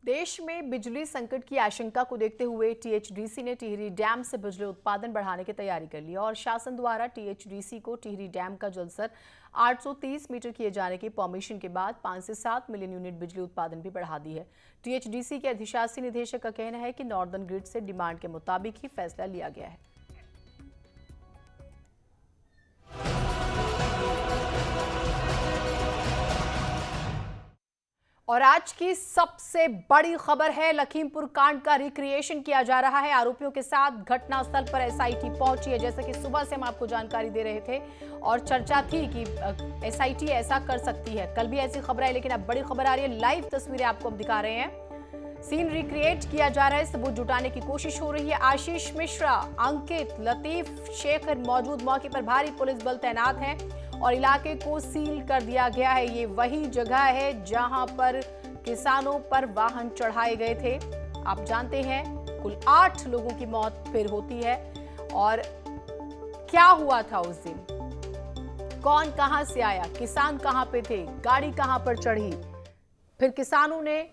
देश में बिजली संकट की आशंका को देखते हुए टीएचडीसी ने टिहरी डैम से बिजली उत्पादन बढ़ाने की तैयारी कर ली और शासन द्वारा टीएचडीसी को टिहरी डैम का जलस्तर 830 मीटर किए जाने की परमिशन के बाद 5 से 7 मिलियन यूनिट बिजली उत्पादन भी बढ़ा दी है। टीएचडीसी के अधिशासी निदेशक का कहना है कि नॉर्दर्न ग्रिड से डिमांड के मुताबिक ही फैसला लिया गया है। और आज की सबसे बड़ी खबर है, लखीमपुर कांड का रिक्रिएशन किया जा रहा है। आरोपियों के साथ घटनास्थल पर एसआईटी पहुंची है। जैसा कि सुबह से हम आपको जानकारी दे रहे थे और चर्चा थी कि एसआईटी ऐसा कर सकती है। कल भी ऐसी खबर है, लेकिन अब बड़ी खबर आ रही है। लाइव तस्वीरें आपको हम दिखा रहे हैं। सीन रिक्रिएट किया जा रहा है, सबूत जुटाने की कोशिश हो रही है। आशीष मिश्रा, अंकित, लतीफ, शेखर मौजूद। मौके पर भारी पुलिस बल तैनात है और इलाके को सील कर दिया गया है। ये वही जगह है जहां पर किसानों पर वाहन चढ़ाए गए थे। आप जानते हैं कुल 8 लोगों की मौत फिर होती है। और क्या हुआ था उस दिन, कौन कहां से आया, किसान कहां पे थे, गाड़ी कहां पर चढ़ी, फिर किसानों ने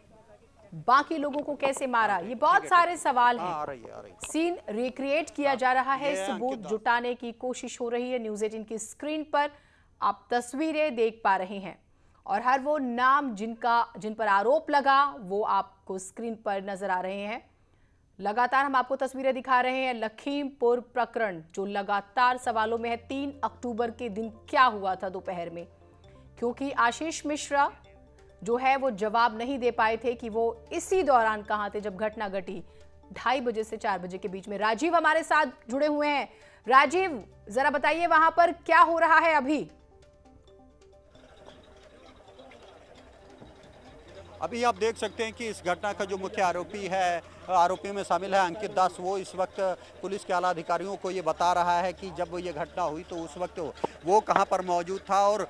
बाकी लोगों को कैसे मारा, ये बहुत सारे सवाल हैं। सीन रिक्रिएट किया जा रहा है, सबूत जुटाने की कोशिश हो रही है। न्यूज़ 18 की स्क्रीन पर आप तस्वीरें देख पा रहे हैं और हर वो नाम जिन पर आरोप लगा वो आपको स्क्रीन पर नजर आ रहे हैं। लगातार हम आपको तस्वीरें दिखा रहे हैं। लखीमपुर प्रकरण जो लगातार सवालों में है। 3 अक्टूबर के दिन क्या हुआ था दोपहर में, क्योंकि आशीष मिश्रा जो है वो जवाब नहीं दे पाए थे कि वो इसी दौरान कहां थे जब घटना घटी। 2:30 बजे से 4 बजे के बीच में। राजीव हमारे साथ जुड़े हुए हैं। राजीव, जरा बताइए वहां पर क्या हो रहा है अभी। अभी आप देख सकते हैं कि इस घटना का जो मुख्य आरोपियों में शामिल है अंकित दास, वो इस वक्त पुलिस के आला अधिकारियों को ये बता रहा है कि जब ये घटना हुई तो उस वक्त वो कहां पर मौजूद था। और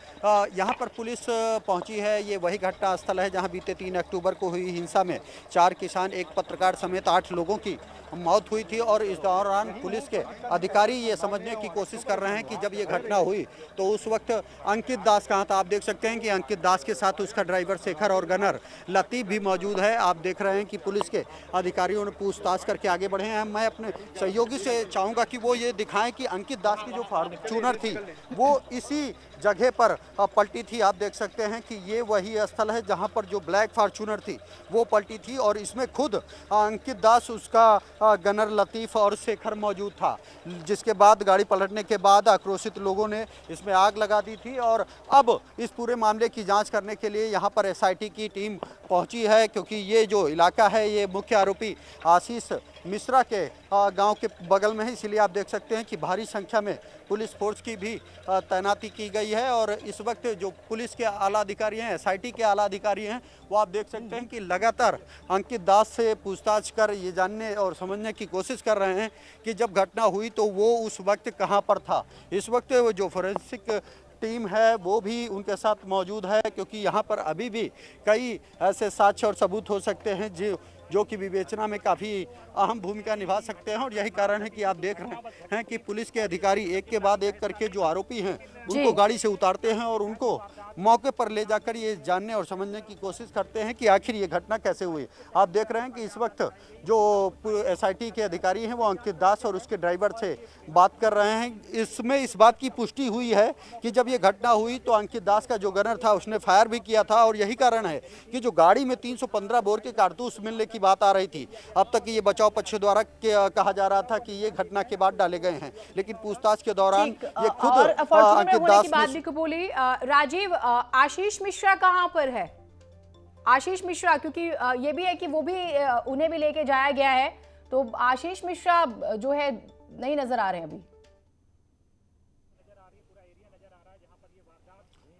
यहां पर पुलिस पहुंची है। ये वही घटना स्थल है जहां बीते 3 अक्टूबर को हुई हिंसा में 4 किसान, एक पत्रकार समेत 8 लोगों की मौत हुई थी। और इस दौरान पुलिस के अधिकारी ये समझने की कोशिश कर रहे हैं कि जब ये घटना हुई तो उस वक्त अंकित दास कहाँ था। आप देख सकते हैं कि अंकित दास के साथ उसका ड्राइवर शेखर और गनर लतीफ भी मौजूद है। आप देख रहे हैं कि पुलिस के अधिकारियों ने पूछताछ करके आगे बढ़े हैं। मैं अपने सहयोगी से चाहूँगा कि वो ये दिखाएं कि अंकित दास की जो फॉर्च्यूनर थी वो इसी जगह पर पलटी थी। आप देख सकते हैं कि ये वही स्थल है जहां पर जो ब्लैक फॉर्च्यूनर थी वो पलटी थी और इसमें खुद अंकित दास, उसका गनर लतीफ और शेखर मौजूद था। जिसके बाद गाड़ी पलटने के बाद आक्रोशित लोगों ने इसमें आग लगा दी थी। और अब इस पूरे मामले की जांच करने के लिए यहां पर एसआईटी की टीम पहुंची है, क्योंकि ये जो इलाका है ये मुख्य आरोपी आशीष मिश्रा के गांव के बगल में है। इसीलिए आप देख सकते हैं कि भारी संख्या में पुलिस फोर्स की भी तैनाती की गई है। और इस वक्त जो पुलिस के आला अधिकारी हैं, एसआईटी के आला अधिकारी हैं, वो आप देख सकते हैं कि लगातार अंकित दास से पूछताछ कर ये जानने और समझने की कोशिश कर रहे हैं कि जब घटना हुई तो वो उस वक्त कहाँ पर था। इस वक्त जो फोरेंसिक टीम है वो भी उनके साथ मौजूद है, क्योंकि यहाँ पर अभी भी कई ऐसे साक्ष्य और सबूत हो सकते हैं जो कि विवेचना में काफ़ी अहम भूमिका निभा सकते हैं। और यही कारण है कि आप देख रहे हैं कि पुलिस के अधिकारी एक के बाद एक करके जो आरोपी हैं उनको गाड़ी से उतारते हैं और उनको मौके पर ले जाकर ये जानने और समझने की कोशिश करते हैं कि आखिर ये घटना कैसे हुई। आप देख रहे हैं कि इस वक्त जो एसआईटी के अधिकारी हैं वो अंकित दास और उसके ड्राइवर से बात कर रहे हैं। इसमें इस बात की पुष्टि हुई है कि जब ये घटना हुई तो अंकित दास का जो गनर था उसने फायर भी किया था। और यही कारण है कि जो गाड़ी में 315 बोर के कारतूस मिलने की बात आ रही थी, अब तक ये बचाव पक्ष द्वारा कहा जा रहा था कि ये घटना के बाद डाले गए हैं, लेकिन पूछताछ के दौरान ये खुद अंकित दास ने बोली। राजीव, आशीष मिश्रा कहां पर है? आशीष मिश्रा, क्योंकि ये भी है कि वो भी उन्हें भी लेके जाया गया है, तो आशीष मिश्रा जो है नहीं नजर आ रहे हैं अभी।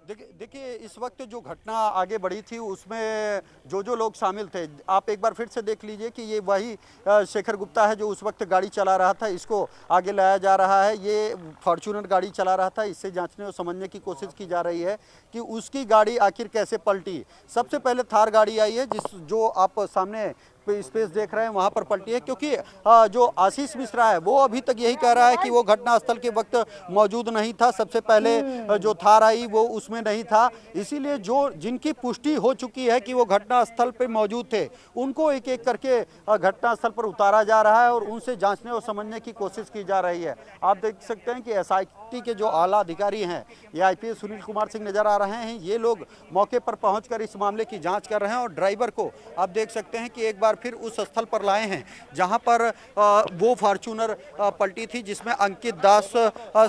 देखिए इस वक्त जो घटना आगे बढ़ी थी उसमें जो लोग शामिल थे, आप एक बार फिर से देख लीजिए कि ये वही शेखर गुप्ता है जो उस वक्त गाड़ी चला रहा था। इसको आगे लाया जा रहा है। ये फॉर्च्यूनर गाड़ी चला रहा था। इससे जांचने और समझने की कोशिश की जा रही है कि उसकी गाड़ी आखिर कैसे पलटी। सबसे पहले थार गाड़ी आई है जो आप सामने स्पेस देख रहे हैं वहां पर पलटी है, क्योंकि जो आशीष मिश्रा है वो अभी तक यही कह रहा है कि वो घटनास्थल के वक्त मौजूद नहीं था। सबसे पहले जो थार आई वो उसमें नहीं था, इसीलिए जो जिनकी पुष्टि हो चुकी है कि वो घटनास्थल पर मौजूद थे उनको एक एक करके घटनास्थल पर उतारा जा रहा है और उनसे जांचने और समझने की कोशिश की जा रही है। आप देख सकते हैं कि एसआईटी के जो आला अधिकारी हैं, ये आईपीएस सुनील कुमार सिंह नजर आ रहे हैं, ये लोग मौके पर पहुंचकर इस मामले की जांच कर रहे हैं और ड्राइवर को आप देख सकते हैं कि एक बार फिर उस स्थल पर लाए हैं जहां पर वो फॉर्च्यूनर पलटी थी जिसमें अंकित दास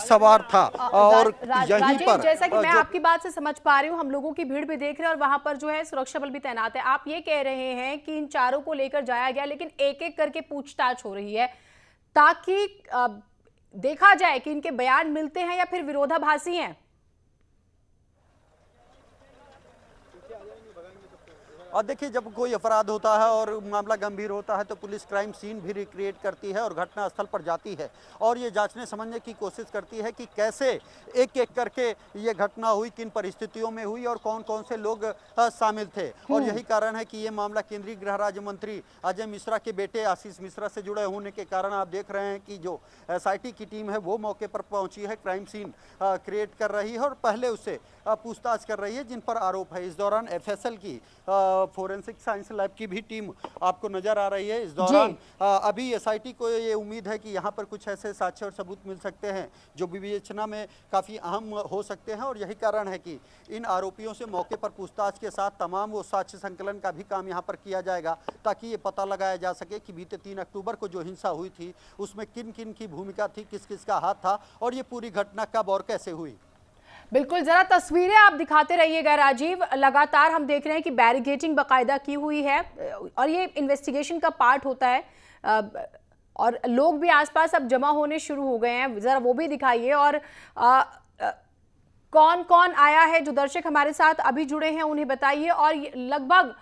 सवार था। और यहीं पर जैसा कि मैं आपकी बात से समझ पा रही हूँ, हम लोगों की भीड़ भी देख रहे हैं और वहां पर जो है सुरक्षा बल भी तैनात है। आप ये कह रहे हैं कि इन चारों को लेकर जाया गया, लेकिन एक एक करके पूछताछ हो रही है ताकि देखा जाए कि इनके बयान मिलते हैं या फिर विरोधाभासी हैं। और देखिए, जब कोई अपराध होता है और मामला गंभीर होता है तो पुलिस क्राइम सीन भी रिक्रिएट करती है और घटनास्थल पर जाती है और ये जांचने समझने की कोशिश करती है कि कैसे एक एक करके ये घटना हुई, किन परिस्थितियों में हुई और कौन कौन से लोग शामिल थे। और यही कारण है कि ये मामला केंद्रीय गृह राज्य मंत्री अजय मिश्रा के बेटे आशीष मिश्रा से जुड़े होने के कारण आप देख रहे हैं कि जो एसआईटी की टीम है वो मौके पर पहुंची है, क्राइम सीन क्रिएट कर रही है और पहले उससे पूछताछ कर रही है जिन पर आरोप है। इस दौरान एफएसएल की फोरेंसिक साइंस लैब की भी टीम आपको नजर आ रही है। इस दौरान अभी एसआईटी को ये उम्मीद है कि यहाँ पर कुछ ऐसे साक्ष्य और सबूत मिल सकते हैं जो विवेचना में काफ़ी अहम हो सकते हैं और यही कारण है कि इन आरोपियों से मौके पर पूछताछ के साथ तमाम वो साक्ष्य संकलन का भी काम यहाँ पर किया जाएगा ताकि ये पता लगाया जा सके कि बीते 3 अक्टूबर को जो हिंसा हुई थी उसमें किन किन की भूमिका थी, किस किस का हाथ था और ये पूरी घटना कब और कैसे हुई। बिल्कुल, जरा तस्वीरें आप दिखाते रहिएगा राजीव। लगातार हम देख रहे हैं कि बैरिकेडिंग बाकायदा की हुई है और ये इन्वेस्टिगेशन का पार्ट होता है और लोग भी आसपास अब जमा होने शुरू हो गए हैं, जरा वो भी दिखाइए। और कौन कौन आया है, जो दर्शक हमारे साथ अभी जुड़े हैं उन्हें बताइए। और लगभग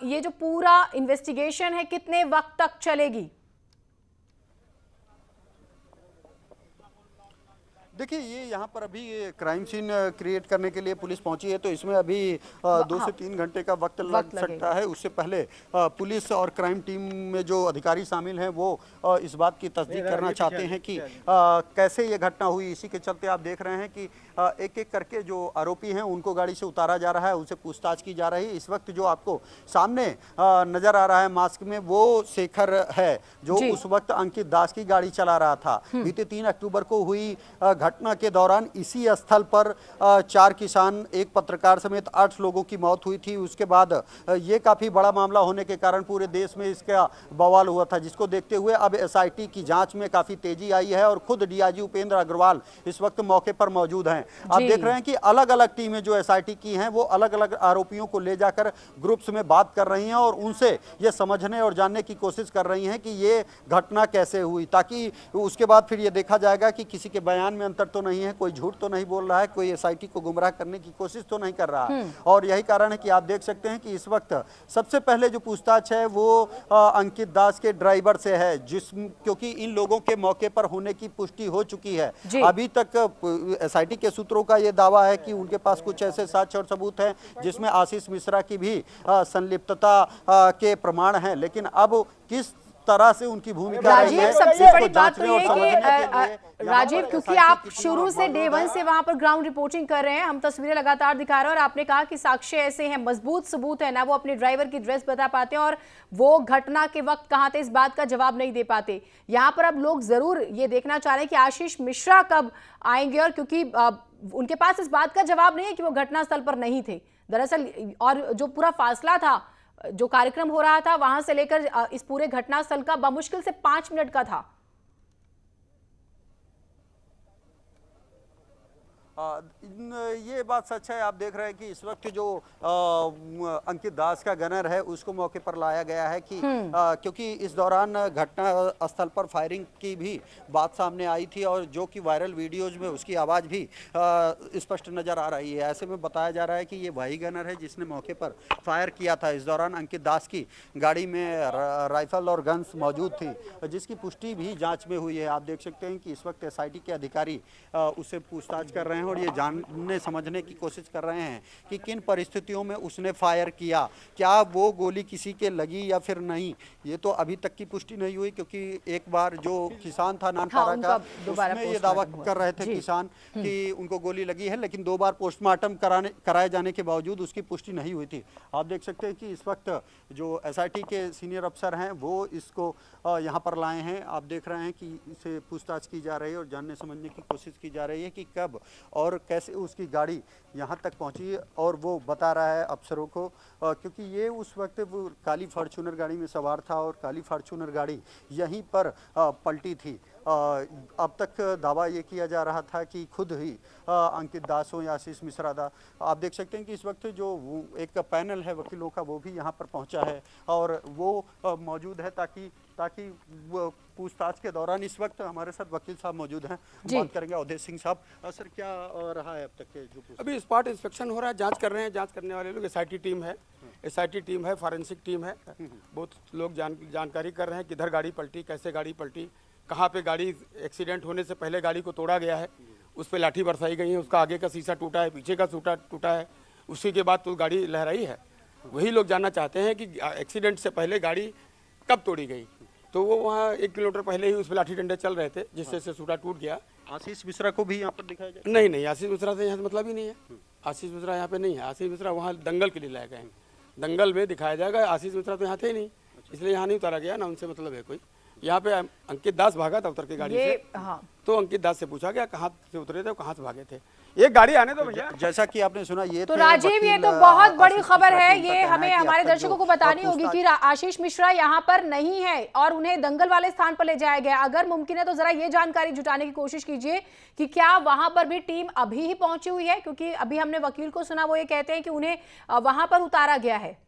ये जो पूरा इन्वेस्टिगेशन है कितने वक्त तक चलेगी? देखिए, ये यहाँ पर अभी क्राइम सीन क्रिएट करने के लिए पुलिस पहुंची है तो इसमें अभी 2 से 3 घंटे का वक्त लग सकता है। उससे पहले पुलिस और क्राइम टीम में जो अधिकारी शामिल हैं वो इस बात की तस्दीक करना चाहते हैं कि कैसे ये घटना हुई। इसी के चलते आप देख रहे हैं कि एक एक करके जो आरोपी हैं उनको गाड़ी से उतारा जा रहा है, उनसे पूछताछ की जा रही है। इस वक्त जो आपको सामने नजर आ रहा है मास्क में, वो शेखर है जो उस वक्त अंकित दास की गाड़ी चला रहा था। बीते 3 अक्टूबर को हुई घटना के दौरान इसी स्थल पर 4 किसान, एक पत्रकार समेत 8 लोगों की मौत हुई थी। उसके बाद ये काफी बड़ा मामला होने के कारण पूरे देश में इसका बवाल हुआ था, जिसको देखते हुए अब एसआईटी की जांच में काफी तेजी आई है और खुद डीआईजी उपेंद्र अग्रवाल इस वक्त मौके पर मौजूद हैं। आप देख रहे हैं कि अलग अलग टीमें जो एसआईटी की हैं वो अलग अलग आरोपियों को ले जाकर ग्रुप्स में बात कर रही हैं और उनसे ये समझने और जानने की कोशिश कर रही हैं कि ये घटना कैसे हुई, ताकि उसके बाद फिर ये देखा जाएगा कि किसी के बयान में अंतर तो नहीं है, कोई झूठ तो नहीं बोल रहा है, कोई एसआईटी को गुमराह करने की कोशिश तो नहीं कर रहा है। और यही कारण है कि आप देख सकते हैं कि इस वक्त सबसे पहले जो पूछताछ है वो अंकित दास के ड्राइवर से है, क्योंकि इन लोगों के मौके पर होने की पुष्टि हो चुकी है। अभी तक एसआईटी के सूत्रों का यह दावा है कि उनके पास कुछ ऐसे साक्ष्य और सबूत हैं जिसमें आशीष मिश्रा की भी संलिप्तता के प्रमाण हैं, लेकिन अब किस तरह से उनकी भूमिका रही है, सबसे बड़ी बात तो ये कि राजीव, क्योंकि आप शुरू से डे 1 से वहां पर ग्राउंड रिपोर्टिंग कर रहे हैं, हम तस्वीरें लगातार दिखा रहे हैं और आपने कहा कि साक्ष्य ऐसे हैं, मजबूत सबूत है ना, वो अपने ड्राइवर की ड्रेस बता पाते हैं और वो घटना के वक्त कहां थे इस बात का जवाब नहीं दे पाते। यहां पर अब लोग जरूर ये देखना चाह रहे हैं कि आशीष मिश्रा कब आएंगे, और क्योंकि उनके पास इस बात का जवाब नहीं है कि वो घटनास्थल पर नहीं थे दरअसल, और जो पूरा फासला था, जो कार्यक्रम हो रहा था वहां से लेकर इस पूरे घटनास्थल का बमुश्किल से 5 मिनट का था। ये बात सच है। आप देख रहे हैं कि इस वक्त जो अंकित दास का गनर है उसको मौके पर लाया गया है कि क्योंकि इस दौरान घटना स्थल पर फायरिंग की भी बात सामने आई थी और जो कि वायरल वीडियोज में उसकी आवाज़ भी स्पष्ट नज़र आ रही है। ऐसे में बताया जा रहा है कि ये वही गनर है जिसने मौके पर फायर किया था। इस दौरान अंकित दास की गाड़ी में राइफल और गन्स मौजूद थी, जिसकी पुष्टि भी जाँच में हुई है। आप देख सकते हैं कि इस वक्त एसआईटी के अधिकारी उससे पूछताछ कर रहे हैं हैं और ये जानने समझने की कोशिश कर रहे हैं कि किन परिस्थितियों में उसने फायर किया, क्या वो गोली किसी के लगी या फिर नहीं। ये तो अभी तक की पुष्टि नहीं हुई, क्योंकि एक बार जो किसान था नानपारा का, उसमें ये दावा कर रहे थे किसान कि उनको गोली लगी है, लेकिन 2 बार पोस्टमार्टम कराए जाने के बावजूद उसकी पुष्टि नहीं हुई थी। आप देख सकते हैं कि इस वक्त जो एसआईटी के सीनियर अफसर हैं वो इसको यहाँ पर लाए हैं। आप देख रहे हैं कि इसे पूछताछ की जा रही है और जानने समझने की कोशिश की जा रही है कि कब और कैसे उसकी गाड़ी यहाँ तक पहुँची, और वो बता रहा है अफसरों को, क्योंकि ये उस वक्त वो काली फॉर्च्यूनर गाड़ी में सवार था और काली फॉर्च्यूनर गाड़ी यहीं पर पलटी थी। अब तक दावा ये किया जा रहा था कि खुद ही अंकित दास हो या आशीष मिश्रा दा। आप देख सकते हैं कि इस वक्त जो एक पैनल है वकीलों का वो भी यहाँ पर पहुँचा है और वो मौजूद है ताकि वो पूछताछ के दौरान इस वक्त हमारे साथ वकील साहब मौजूद हैं। बात करेंगे अवधेश सिंह साहब। सर, क्या रहा है अब तक के जो अभी स्पॉट इंस्पेक्शन हो रहा है, जांच कर रहे हैं। जांच करने वाले लोग एसआईटी टीम है, फॉरेंसिक टीम है। बहुत लोग जानकारी कर रहे हैं किधर गाड़ी पलटी, कैसे गाड़ी पलटी, कहाँ पे गाड़ी एक्सीडेंट होने से पहले गाड़ी को तोड़ा गया है, उस पर लाठी बरसाई गई है, उसका आगे का शीशा टूटा है, पीछे का टूटा है, उसी के बाद तो गाड़ी लहराई है। वही लोग जानना चाहते हैं कि एक्सीडेंट से पहले गाड़ी कब तोड़ी गई। तो वो वहाँ 1 किलोमीटर पहले ही उस पर लाठी डंडे चल रहे थे, जिससे से सूटा टूट गया। आशीष मिश्रा को भी यहाँ पर दिखाया जाए? नहीं, आशीष मिश्रा से यहाँ से मतलब ही नहीं है। आशीष मिश्रा यहाँ पे नहीं है। आशीष मिश्रा वहाँ दंगल के लिए लाए गए हैं, दंगल में दिखाया जाएगा। आशीष मिश्रा तो यहाँ थे ही नहीं, इसलिए यहाँ नहीं उतारा गया ना, उनसे मतलब है कोई। यहाँ पे अंकित दास भागा था उतर के गाड़ी से। हाँ। तो अंकित दास से पूछा गया कहाँ से उतरे थे, कहाँ से भागे थे। एक गाड़ी आने दो भैया। जैसा कि आपने सुना, ये तो राजीव, ये तो बहुत बड़ी खबर है। ये हमें हमारे दर्शकों को बतानी होगी कि आशीष मिश्रा यहाँ पर नहीं है और उन्हें दंगल वाले स्थान पर ले जाया गया। अगर मुमकिन है तो जरा ये जानकारी जुटाने की कोशिश कीजिए कि क्या वहां पर भी टीम अभी ही पहुंची हुई है, क्योंकि अभी हमने वकील को सुना, वो ये कहते हैं कि उन्हें वहां पर उतारा गया है।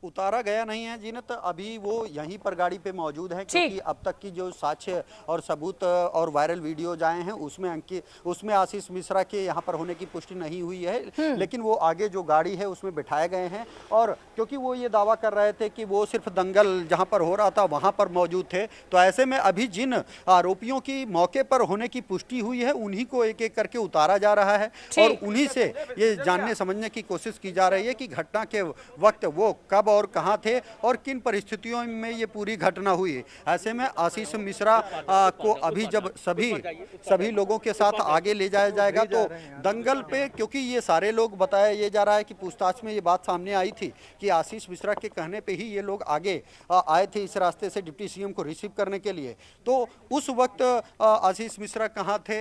उतारा गया नहीं है जीनत, अभी वो यहीं पर गाड़ी पे मौजूद है, क्योंकि अब तक की जो साक्ष्य और सबूत और वायरल वीडियोज आए हैं उसमें आशीष मिश्रा के यहाँ पर होने की पुष्टि नहीं हुई है। लेकिन वो आगे जो गाड़ी है उसमें बिठाए गए हैं, और क्योंकि वो ये दावा कर रहे थे कि वो सिर्फ दंगल जहाँ पर हो रहा था वहाँ पर मौजूद थे, तो ऐसे में अभी जिन आरोपियों की मौके पर होने की पुष्टि हुई है उन्हीं को एक एक करके उतारा जा रहा है और उन्हीं से ये जानने समझने की कोशिश की जा रही है कि घटना के वक्त वो कब और कहां थे और किन परिस्थितियों में ये पूरी घटना हुई। ऐसे में आशीष मिश्रा को अभी जब सभी लोगों के साथ आगे ले जाया जाएगा तो दंगल पे, क्योंकि ये सारे लोग बताया ये जा रहा है कि पूछताछ में ये बात सामने आई थी कि आशीष मिश्रा के कहने पे ही ये लोग आगे आए थे इस रास्ते से डिप्टी सीएम को रिसीव करने के लिए। तो उस वक्त आशीष मिश्रा कहाँ थे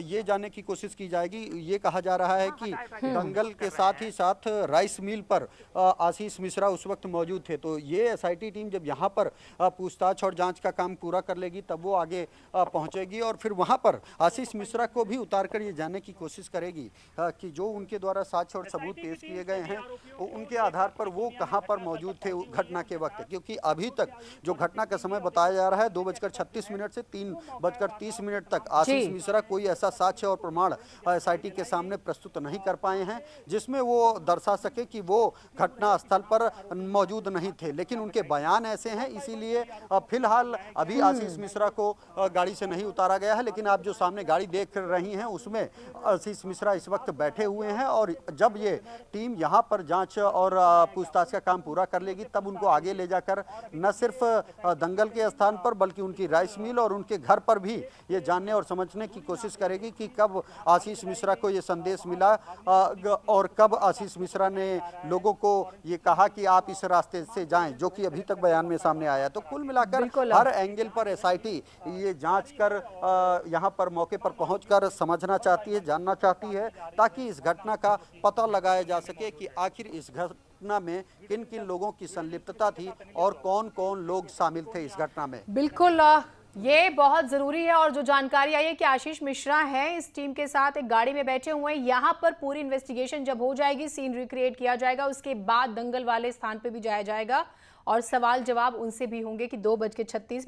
ये जानने की कोशिश की जाएगी। ये कहा जा रहा है कि दंगल के साथ ही साथ राइस मिल पर आशीष मिश्रा उस वक्त मौजूद थे। तो ये एसआईटी टीम जब यहाँ पर पूछताछ और जांच का काम पूरा कर लेगी तब वो आगे पहुंचेगी और फिर वहाँ पर आशीष मिश्रा को भी उतारकर ये जानने की कोशिश करेगी कि जो उनके द्वारा साक्ष्य और सबूत पेश किए गए हैं उनके आधार पर वो कहाँ पर मौजूद थे घटना के वक्त। क्योंकि अभी तक जो घटना का समय बताया जा रहा है 2:36 से 3:30 तक आशीष मिश्रा कोई ऐसा साक्ष्य और प्रमाण एसआईटी के सामने प्रस्तुत नहीं कर पाए हैं जिसमें वो दर्शा सके कि वो घटना स्थल पर मौजूद नहीं थे। लेकिन उनके बयान ऐसे हैं, इसीलिए फिलहाल अभी आशीष मिश्रा को गाड़ी से नहीं उतारा गया है। लेकिन आप जो सामने गाड़ी देख रही हैं उसमें आशीष मिश्रा इस वक्त बैठे हुए हैं और जब ये टीम यहाँ पर जांच और पूछताछ का काम पूरा कर लेगी तब उनको आगे ले जाकर न सिर्फ दंगल के स्थान पर बल्कि उनकी राइस मिल और उनके घर पर भी ये जानने और समझने की कोशिश करेगी कि कब आशीष मिश्रा को ये संदेश मिला और कब आशीष मिश्रा ने लोगों को ये कहा कि आप इस रास्ते से जाएं, जो कि अभी तक बयान में सामने आया। तो कुल मिलाकर हर एंगल पर एसआईटी ये जांच कर यहाँ पर मौके पर पहुंचकर समझना चाहती है, जानना चाहती है, ताकि इस घटना का पता लगाया जा सके कि आखिर इस घटना में किन किन लोगों की संलिप्तता थी और कौन कौन लोग शामिल थे इस घटना में। बिल्कुल, ये बहुत जरूरी है। और जो जानकारी आई है कि आशीष मिश्रा है इस टीम के साथ एक गाड़ी में बैठे हुए हैं, यहाँ पर पूरी इन्वेस्टिगेशन जब हो जाएगी, सीन रिक्रिएट किया जाएगा, उसके बाद दंगल वाले स्थान पे भी जाया जाएगा और सवाल जवाब उनसे भी होंगे कि 2:36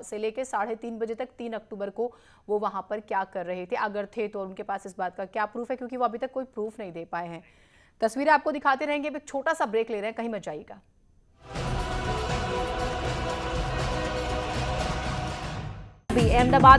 से लेकर 3:30 बजे तक 3 अक्टूबर को वो वहां पर क्या कर रहे थे, अगर थे तो उनके पास इस बात का क्या प्रूफ है, क्योंकि वो अभी तक कोई प्रूफ नहीं दे पाए हैं। तस्वीरें आपको दिखाते रहेंगे। एक छोटा सा ब्रेक ले रहे हैं, कहीं मत जाइएगा। अहमदाबाद